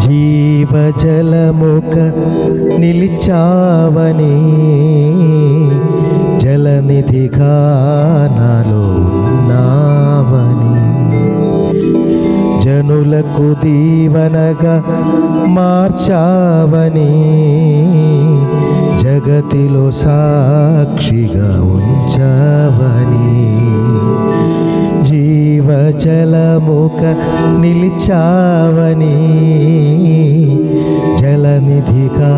జీవజలముక నిలిచావని, జలనిధిగా నాలో ఉన్నావని, జనులకు దీవనగా మార్చావని, జగతిలో సాక్షిగా ఉంచావని. జీవజలముక నిలిచావని, జలనిధిగా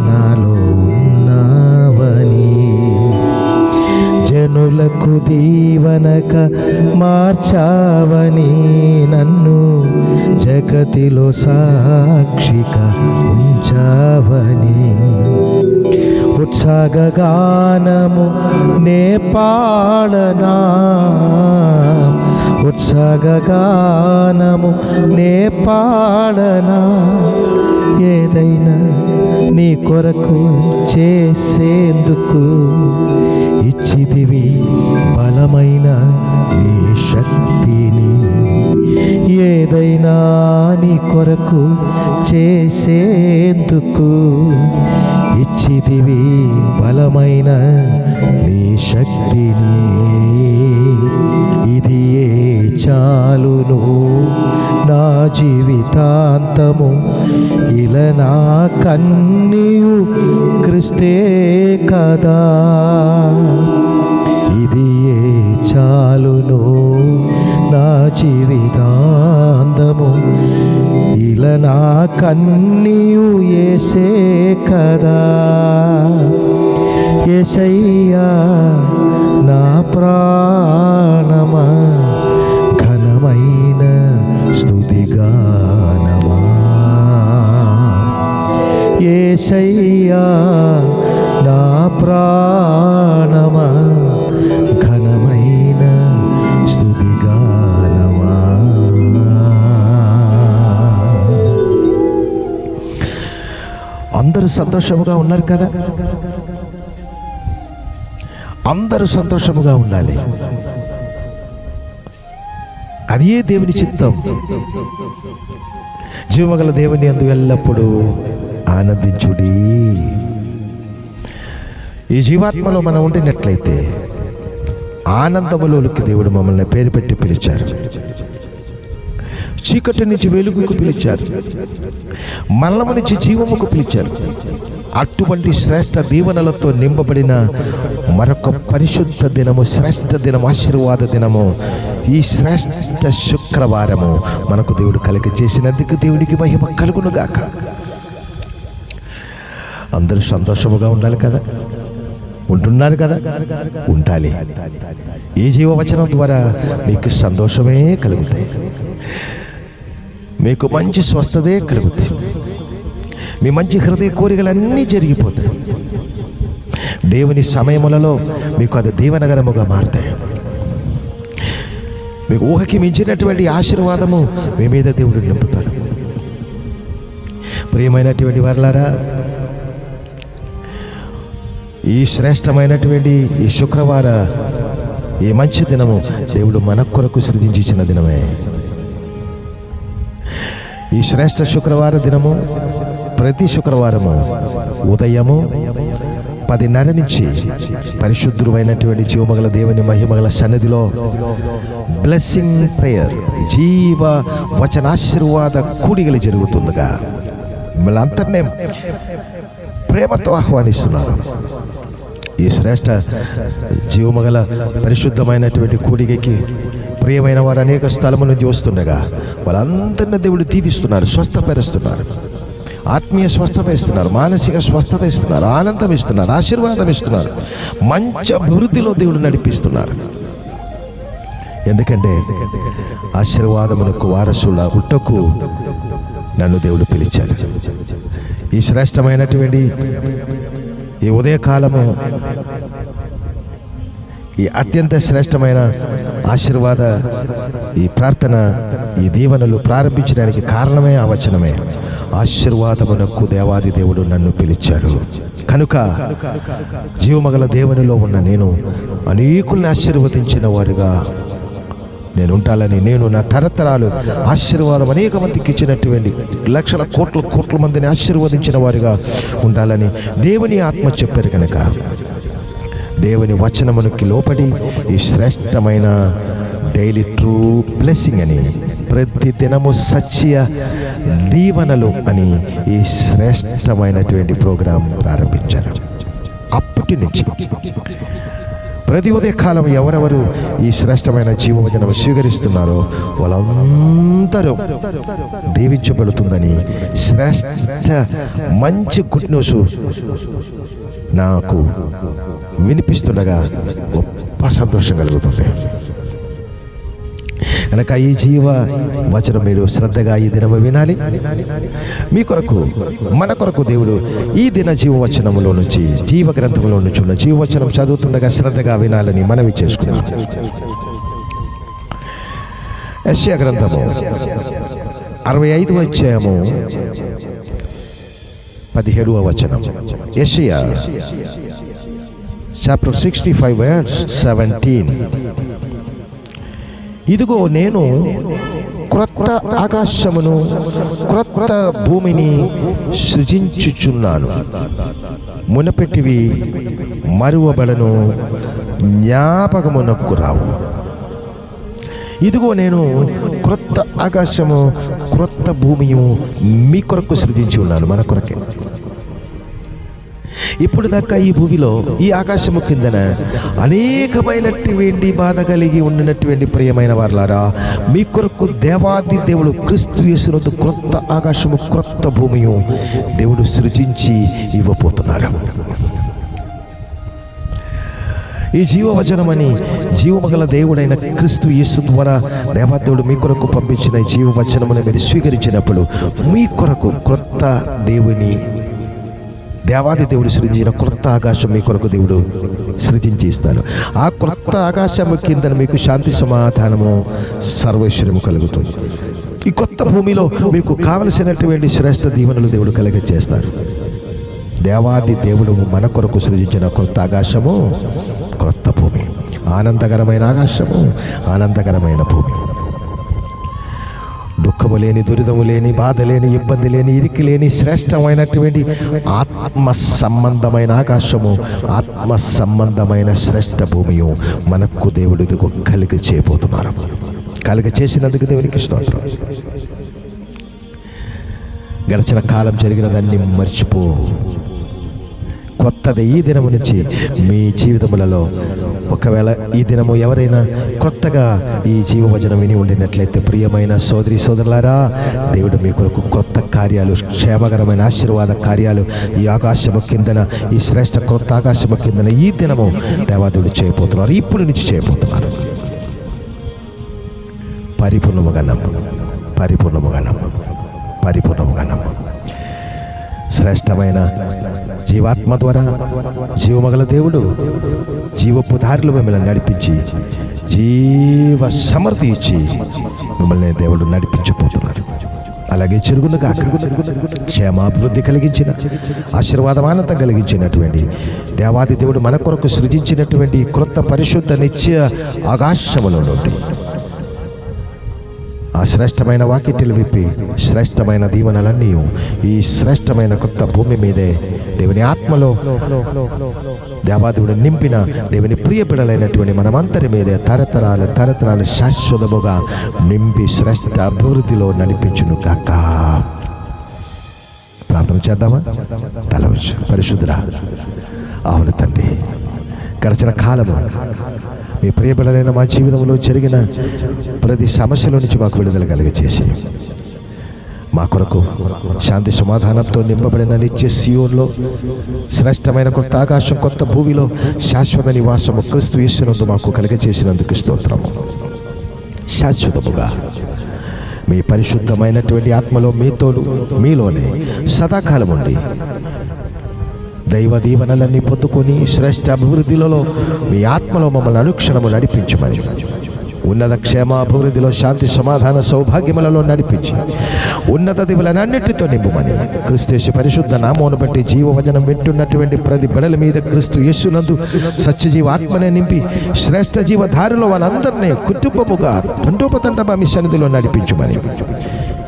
నాలో ఉన్నావని, జనులకు దీవనగా మార్చావని, నన్ను జగతిలో సాక్షిగా ఉంచావని. ఉత్సాహగానము నే పాడనా, ఉత్సాహగానము నే పాడనా, ఏదైనా నీ కొరకు చేసేందుకు ఇచ్చితివి బలమైన నీ శక్తిని. ఏదైనా నీ కొరకు చేసేందుకు ఇచ్చితివి బలమైన నీ శక్తిని. ఇది ఏ చాలును నా జీవితాంతము, ఇలా నా కన్నీయు క్రిస్తే కదా. ఇది ఏ చాలును నా జీవితాంతము, ఇలా నా కన్నీయు యేసే కదా. యేసయ్యా నా ప్రాణమా, ఘనమైన స్తుతిగానమా. యేసయ్యా నా ప్రాణమా, ఘనమైన స్తుతిగానమా. అందరూ సంతోషముగా ఉన్నారు కదా? అందరూ సంతోషముగా ఉండాలి. అదే దేవుని చిత్తం. జీవగల దేవుని యందు ఎల్లప్పుడూ ఆనందించుడి. ఈ జీవాత్మలో మనం ఉండినట్లయితే ఆనందములోకి దేవుడు మమ్మల్ని పేరు పెట్టి పిలిచారు. చీకటి నుంచి వెలుగుకు పిలిచారు, మరణము నుంచి జీవముకు పిలిచారు. అటువంటి శ్రేష్ఠ దీవెనలతో నింపబడిన మరొక పరిశుద్ధ దినము, శ్రేష్ఠ దినము, ఆశీర్వాద దినము, ఈ శ్రేష్ఠ శుక్రవారము మనకు దేవుడు కలిగి చేసినందుకు దేవునికి మహిమ కలుగునుగాక. అందరూ సంతోషముగా ఉండాలి కదా? ఉంటున్నారు కదా? ఉండాలి. ఈ జీవవచనం ద్వారా మీకు సంతోషమే కలుగుతాయి, మీకు మంచి స్వస్థతే కలుగుతాయి, మీ మంచి హృదయ కోరికలన్నీ జరిగిపోతాయి. దేవుని సమయములలో మీకు అది దీవెనకరముగా మారుతాయి. మీకు ఊహకి మించినటువంటి ఆశీర్వాదము మీ మీద దేవుడు నింపుతారు. ప్రియమైనటువంటి వారలారా, ఈ శ్రేష్టమైనటువంటి ఈ శుక్రవార ఈ మంచి దినము దేవుడు మన కొరకు సృజించిన దినమే. ఈ శ్రేష్ఠ శుక్రవార దినము ప్రతి శుక్రవారము ఉదయము 10:30 నుంచి పరిశుద్ధుడైనటువంటి జీవమగల దేవుని మహిమగల సన్నిధిలో బ్లెస్సింగ్ ప్రేయర్, జీవ వచనాశీర్వాద కూడికలు జరుగుతుందిగా మిమ్మల్ని అంతనే ప్రేమతో ఆహ్వానిస్తున్నారు. ఈ శ్రేష్ఠ జీవమగల పరిశుద్ధమైనటువంటి కూడికకి ప్రియమైన వారు అనేక స్థలముల నుంచి వస్తుండగా వాళ్ళందరినీ దేవుడు దీవిస్తున్నారు, స్వస్థపరుస్తున్నారు, ఆత్మీయ స్వస్థత ఇస్తున్నారు, మానసిక స్వస్థత ఇస్తున్నారు, ఆనందం ఇస్తున్నారు, ఆశీర్వాదం ఇస్తున్నారు, మంచి అభివృద్ధిలో దేవుడు నడిపిస్తున్నారు. ఎందుకంటే ఆశీర్వాదమునకు వారసుల పుట్టకు నన్ను దేవుడు పిలిచాడు. ఈ శ్రేష్టమైనటువంటి ఈ ఉదయకాలము, ఈ అత్యంత శ్రేష్టమైన ఆశీర్వాద ఈ ప్రార్థన, ఈ దీవెనలు ప్రారంభించడానికి కారణమే ఆ వచనమే. ఆశీర్వాదమునకు దేవాది దేవుడు నన్ను పిలిచాడు కనుక జీవమగల దేవునిలో ఉన్న నేను అనేకుల్ని ఆశీర్వదించిన వారుగా నేను ఉంటాలని, నేను నా తరతరాలు ఆశీర్వాదం అనేక మందికి ఇచ్చినటువంటి లక్షల కోట్ల మందిని ఆశీర్వదించిన వారిగా ఉండాలని దేవుని ఆత్మ చెప్పారు కనుక దేవుని వచనమునికి లోపడి ఈ శ్రేష్టమైన డైలీ ట్రూ బ్లెస్సింగ్ అని, ప్రతి దినము సత్య దీవెనలు అని ఈ శ్రేష్టమైనటువంటి ప్రోగ్రాం ప్రారంభించారు. అప్పటి నుంచి ప్రతి ఉదయకాలం ఎవరెవరు ఈ శ్రేష్టమైన జీవవచనం స్వీకరిస్తున్నారో వాళ్ళందరూ దీవించబడుతుందని శ్రేష్ట మంచి గుడ్ న్యూస్ నాకు వినిపిస్తుండగా గొప్ప సంతోషం కలుగుతుంది. కనుక ఈ జీవ వచనం మీరు శ్రద్ధగా ఈ దినము వినాలి. మీ కొరకు, మన కొరకు దేవుడు ఈ దిన జీవవచనంలో నుంచి, జీవ గ్రంథంలో నుంచి ఉన్న జీవవచనం చదువుతుండగా శ్రద్ధగా వినాలని మనవి చేసుకున్నాం. యెషయా గ్రంథము 65వ అధ్యాయము 17వ వచనం. యెషయా చాప్టర్ 65 verse 17. ఇదిగో నేను క్రొత్త ఆకాశమును క్రొత్త భూమిని సృజించుచున్నాను, మునపెట్టివి మరువబడను, జ్ఞాపకమునకు రావు. ఇదిగో నేను క్రొత్త ఆకాశము క్రొత్త భూమియు మీ కొరకు సృజించి ఉన్నాను, మన కొరకే. ఇప్పుడు దాకా ఈ భూమిలో, ఈ ఆకాశము కిందన అనేకమైనటువంటి బాధ కలిగి ఉండినటువంటి ప్రియమైన వారలారా, మీ కొరకు దేవాది దేవుడు క్రీస్తు యేసునందు క్రొత్త ఆకాశము క్రొత్త భూమియు దేవుడు సృజించి ఇవ్వబోతున్నారు. ఈ జీవవచనమని జీవమగల దేవుడైన క్రీస్తు యేసు ద్వారా దేవాదేవుడు మీ కొరకు పంపించిన ఈ జీవవచనమును మీరు స్వీకరించినప్పుడు మీ కొరకు క్రొత్త దేవాది దేవుడు సృజించిన క్రొత్త ఆకాశం మీ కొరకు దేవుడు సృజించి ఇస్తాడు. ఆ క్రొత్త ఆకాశము కింద మీకు శాంతి సమాధానము సర్వైశ్వర్యము కలుగుతుంది. ఈ కొత్త భూమిలో మీకు కావలసినటువంటి శ్రేష్ఠ దీవెనలు దేవుడు కలిగజేస్తాడు. దేవాది దేవుడు మన కొరకు సృజించిన క్రొత్త ఆకాశము క్రొత్త భూమి, ఆనందకరమైన ఆకాశము, ఆనందకరమైన భూమి. దుఃఖము లేని, దురిదము లేని, బాధ లేని, ఇబ్బంది లేని, ఇరికి లేని శ్రేష్టమైనటువంటి ఆత్మ సంబంధమైన ఆకాశము, ఆత్మ సంబంధమైన శ్రేష్ఠ భూమియు మనకు దేవుడు ఇదిగో కలిగి చేయబోతున్నారు. కలిగి చేసినందుకు దేవునికి స్తోత్రం. గడిచిన కాలం జరిగినదాన్ని మర్చిపో. కొత్తది ఈ దినము నుంచి మీ జీవితములలో. ఒకవేళ ఈ దినము ఎవరైనా కొత్తగా ఈ జీవవచనం విని ఉండినట్లయితే, ప్రియమైన సోదరి సోదరులారా, దేవుడు మీ కొరకు కొత్త కార్యాలు, క్షేమకరమైన ఆశీర్వాద కార్యాలు ఈ ఆకాశము కిందన, ఈ శ్రేష్ఠ కొత్త ఆకాశము కిందన ఈ దినము దేవాదేవుడు చేయబోతున్నారు. ఇప్పుడు నుంచి చేయబోతున్నారు. పరిపూర్ణముగా నమ్ము, పరిపూర్ణముగా నమ్ము, పరిపూర్ణముగా నమ్ము. శ్రేష్టమైన జీవాత్మ ద్వారా జీవమగల దేవుడు జీవపు దారిలో మిమ్మల్ని నడిపించి, జీవ సమృద్ధి ఇచ్చి మిమ్మల్ని దేవుడు నడిపించబోతున్నారు. అలాగే చెరుగునుగా క్షేమాభివృద్ధి కలిగించిన, ఆశీర్వాదం, ఆనందం కలిగించినటువంటి దేవాది దేవుడు మన కొరకు సృజించినటువంటి క్రొత్త పరిశుద్ధ నిత్య ఆకాశములో నుండి ఆ శ్రేష్టమైన వాకిటిలు విప్పి శ్రేష్టమైన దీవెనలన్నీ ఈ శ్రేష్టమైన కొత్త భూమి మీదే దేవుని ఆత్మలో దేవాదేవుడు నింపిన దేవుని ప్రియ బిడ్డలైనటువంటి మనమంతరి మీదే తరతరాలు శాశ్వతముగా నింపి శ్రేష్ట అభివృద్ధిలో నడిపించును కాక. ప్రార్థన చేద్దామా? తలవచ్చు. పరిశుద్ధుడా, అవును తండ్రి, గడిచిన కాలము మీ ప్రియబిడ్డలైన మా జీవితంలో జరిగిన ప్రతి సమస్యల నుంచి మాకు విడుదల కలిగచేసి, మా కొరకు శాంతి సమాధానంతో నింపబడిన నిత్య సియోన్లో శ్రేష్టమైన కొత్త ఆకాశం కొత్త భూమిలో శాశ్వత నివాసము క్రీస్తు యేసునందు మాకు కలిగచేసినందుకు స్తోత్రము. శాశ్వతముగా మీ పరిశుద్ధమైనటువంటి ఆత్మలో మీతోడు మీలోనే సదాకాలం ఉండి దైవ దీవెనలన్నీ పొందుకొని శ్రేష్ఠ అభివృద్ధిలో మీ ఆత్మలో మమ్మల్ని అనుక్షణము నడిపించమని ఉన్నత క్షేమాభివృద్ధిలో, శాంతి సమాధాన సౌభాగ్యములలో నడిపించి ఉన్నత దివులనన్నిటితో నింపుమని క్రీస్తు పరిశుద్ధ నామమును బట్టి జీవవచనం వింటున్నటువంటి ప్రతి బిడ్డల మీద క్రీస్తు యేసునందు సత్యజీవ ఆత్మనే నింపి శ్రేష్ఠ జీవధారిలో వాళ్ళందరినీ కుటుంబముగా తండోపతండమా మీ సన్నిధిలో నడిపించుమని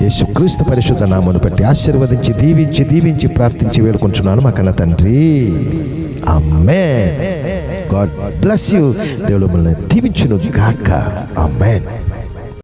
యేసు క్రీస్తు పరిశుద్ధ నామమును బట్టి ఆశీర్వదించి దీవించి ప్రార్థించి వేడుకుంటున్నాను మా కన్న తండ్రి. ఆమేన్. God bless you. దేవుడు మిమ్మల్ని దీవించును గాక. ఆమేన్.